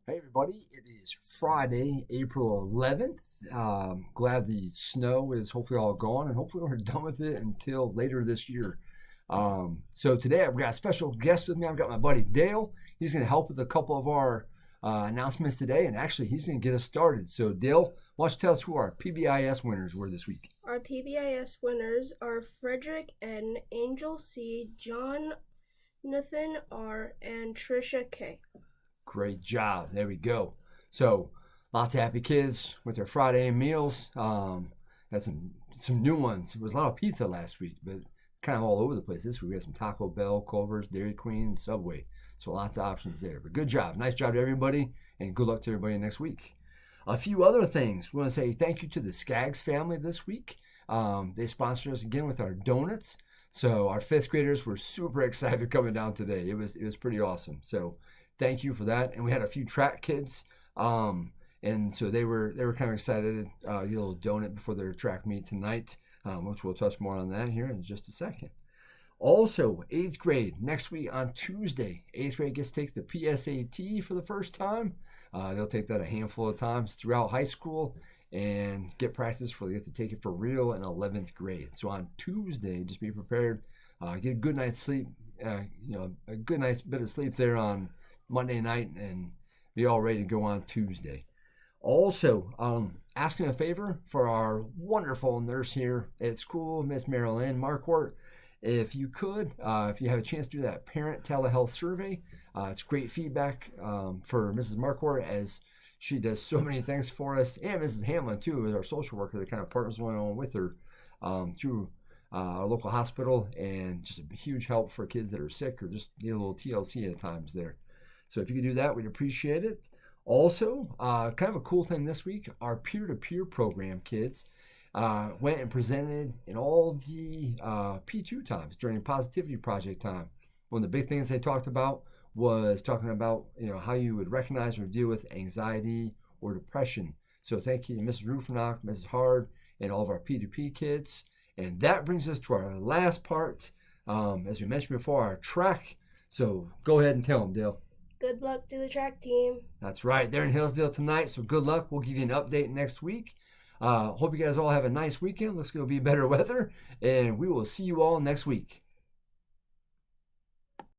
Hey everybody, it is Friday, April 11th. Glad the snow is hopefully all gone and hopefully we're done with it until later this year. So today I've got a special guest with me. I've got my buddy Dale. He's going to help with a couple of our announcements today, and actually he's going to get us started. So Dale, why don't you tell us who our PBIS winners were this week? Our PBIS winners are Frederick N., Angel C., Jonathan R., and Trisha K. Great job. There we go. So lots of happy kids with their Friday meals. Had some new ones. There was a lot of pizza last week, but kind of all over the place. This week we had some Taco Bell, Culver's, Dairy Queen, Subway. So lots of options there. But good job. Nice job to everybody, and good luck to everybody next week. A few other things. We want to say thank you to the Skaggs family this week. They sponsored us again with our donuts. So our fifth graders were super excited coming down today. It was pretty awesome. So thank you for that. And we had a few track kids, and so they were kind of excited to get a little donut before their track meet tonight, which we'll touch more on that here in just a second. Also, eighth grade next week on Tuesday. Eighth grade gets to take the PSAT for the first time. They'll take that a handful of times throughout high school and get practice before they get to take it for real in 11th grade. So on Tuesday, just be prepared. Get a good night's sleep. A good night's bit of sleep there on Monday night and be all ready to go on Tuesday. Also, asking a favor for our wonderful nurse here at school, Miss Marilyn Marquardt. If you could, if you have a chance to do that parent telehealth survey, it's great feedback for Mrs. Marquardt as she does so many things for us, and Mrs. Hamlin too, is our social worker that kind of partners along with her through our local hospital, and just a huge help for kids that are sick or just need a little TLC at times there. So if you could do that, we'd appreciate it. Also, kind of a cool thing this week, our peer-to-peer program kids went and presented in all the P2 times during Positivity Project time. One of the big things they talked about was talking about how you would recognize or deal with anxiety or depression. So thank you to Mrs. Rufinock, Mrs. Hard, and all of our P2P kids. And that brings us to our last part, as we mentioned before, our track. So go ahead and tell them, Dale. Good luck to the track team. That's right. They're in Hillsdale tonight, so good luck. We'll give you an update next week. Hope you guys all have a nice weekend. Looks like it'll be better weather, and we will see you all next week.